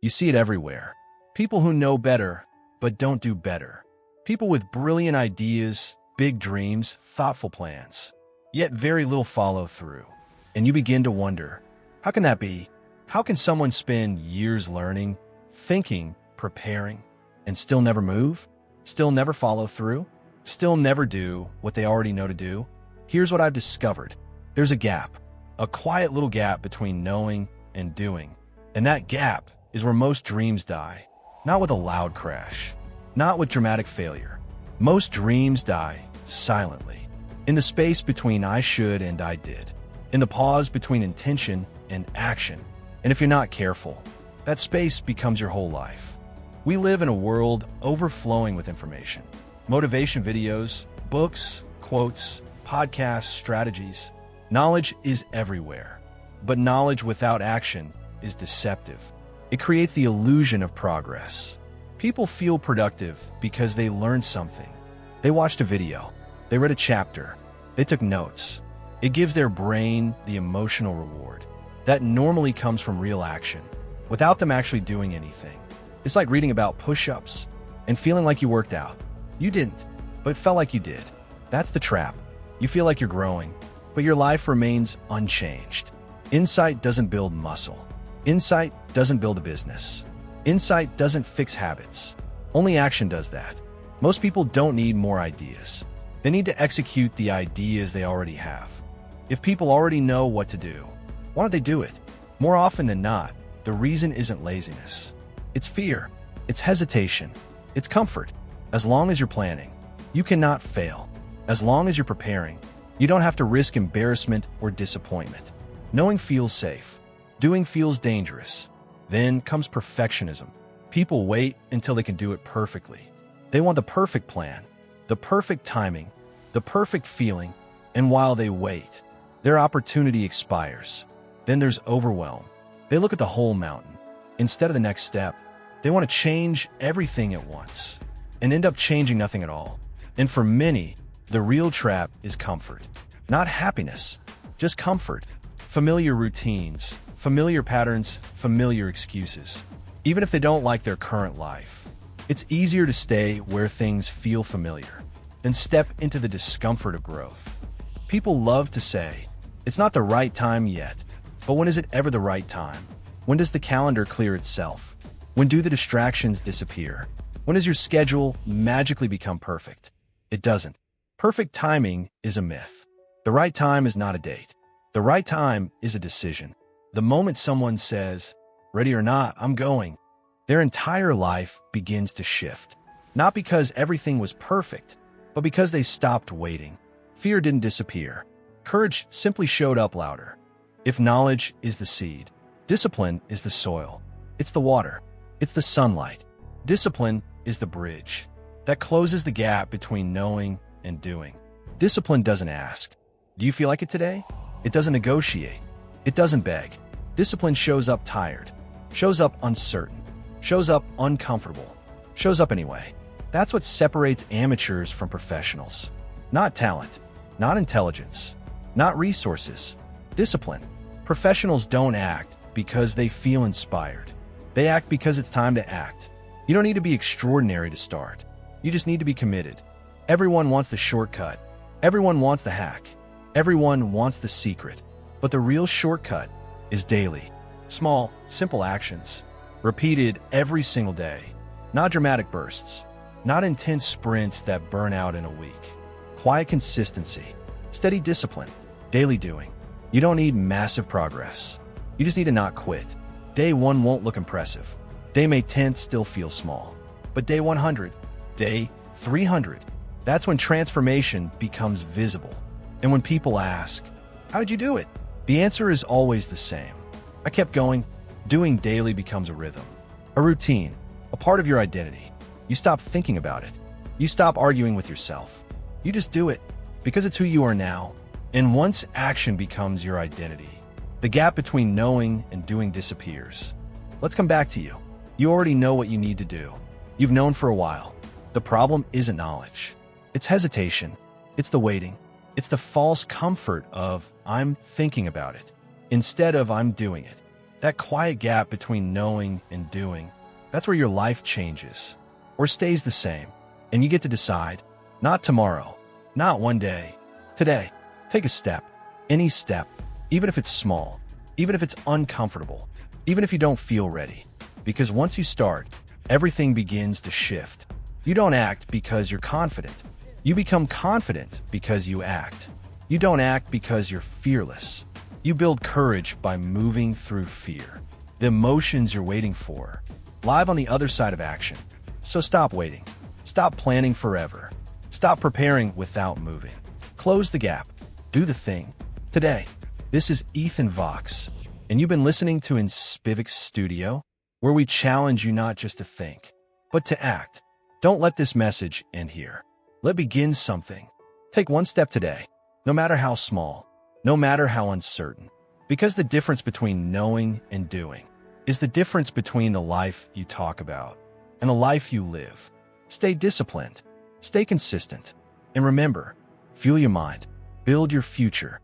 You see it everywhere. People who know better, but don't do better. People with brilliant ideas, big dreams, thoughtful plans, yet very little follow through. And you begin to wonder, how can that be? How can someone spend years learning, thinking, preparing, and still never move? Still never follow through? Still never do what they already know to do? Here's what I've discovered. There's a gap, a quiet little gap between knowing and doing. And that gap is where most dreams die. Not with a loud crash, not with dramatic failure. Most dreams die silently, in the space between I should and I did, in the pause between intention and action. And if you're not careful, that space becomes your whole life. We live in a world overflowing with information. Motivation videos, books, quotes, podcasts, strategies. Knowledge is everywhere. But knowledge without action is deceptive. It creates the illusion of progress. People feel productive because they learned something. They watched a video. They read a chapter. They took notes. It gives their brain the emotional reward that normally comes from real action, without them actually doing anything. It's like reading about push-ups and feeling like you worked out. You didn't, but felt like you did. That's the trap. You feel like you're growing, but your life remains unchanged. Insight doesn't build muscle. Insight doesn't build a business. Insight doesn't fix habits. Only action does that. Most people don't need more ideas. They need to execute the ideas they already have. If people already know what to do, why don't they do it? More often than not, the reason isn't laziness. It's fear. It's hesitation. It's comfort. As long as you're planning, you cannot fail. As long as you're preparing, you don't have to risk embarrassment or disappointment. Knowing feels safe. Doing feels dangerous. Then comes perfectionism. People wait until they can do it perfectly. They want the perfect plan, the perfect timing, the perfect feeling, and while they wait, their opportunity expires. Then there's overwhelm. They look at the whole mountain. Instead of the next step, they want to change everything at once and end up changing nothing at all. And for many, the real trap is comfort. Not happiness, just comfort. Familiar routines, familiar patterns, familiar excuses. Even if they don't like their current life, it's easier to stay where things feel familiar than step into the discomfort of growth. People love to say, it's not the right time yet, but when is it ever the right time? When does the calendar clear itself? When do the distractions disappear? When does your schedule magically become perfect? It doesn't. Perfect timing is a myth. The right time is not a date. The right time is a decision. The moment someone says, ready or not, I'm going, their entire life begins to shift. Not because everything was perfect, but because they stopped waiting. Fear didn't disappear. Courage simply showed up louder. If knowledge is the seed, discipline is the soil. It's the water. It's the sunlight. Discipline is the bridge that closes the gap between knowing and doing. Discipline doesn't ask, do you feel like it today? It doesn't negotiate. It doesn't beg. Discipline shows up tired, shows up uncertain, shows up uncomfortable, shows up anyway. That's what separates amateurs from professionals. Not talent, not intelligence, not resources. Discipline. Professionals don't act because they feel inspired. They act because it's time to act. You don't need to be extraordinary to start. You just need to be committed. Everyone wants the shortcut. Everyone wants the hack. Everyone wants the secret. But the real shortcut is daily. Small, simple actions. Repeated every single day. Not dramatic bursts. Not intense sprints that burn out in a week. Quiet consistency. Steady discipline. Daily doing. You don't need massive progress. You just need to not quit. Day 1 won't look impressive. Day May 10th still feels small. But day 100, day 300, that's when transformation becomes visible. And when people ask, how did you do it? The answer is always the same. I kept going. Doing daily becomes a rhythm, a routine, a part of your identity. You stop thinking about it. You stop arguing with yourself. You just do it because it's who you are now. And once action becomes your identity, the gap between knowing and doing disappears. Let's come back to you. You already know what you need to do. You've known for a while. The problem isn't knowledge. It's hesitation. It's the waiting. It's the false comfort of I'm thinking about it instead of I'm doing it. That quiet gap between knowing and doing, that's where your life changes or stays the same. And you get to decide, not tomorrow, not one day, today. Take a step, any step, even if it's small, even if it's uncomfortable, even if you don't feel ready. Because once you start, everything begins to shift. You don't act because you're confident. You become confident because you act. You don't act because you're fearless. You build courage by moving through fear. The emotions you're waiting for, live on the other side of action. So stop waiting. Stop planning forever. Stop preparing without moving. Close the gap. Do the thing. Today. This is Ethan Vox, and you've been listening to Inspivix Studio, where we challenge you not just to think, but to act. Don't let this message end here. Let's begin something. Take one step today, no matter how small, no matter how uncertain. Because the difference between knowing and doing is the difference between the life you talk about and the life you live. Stay disciplined, stay consistent, and remember, fuel your mind, build your future,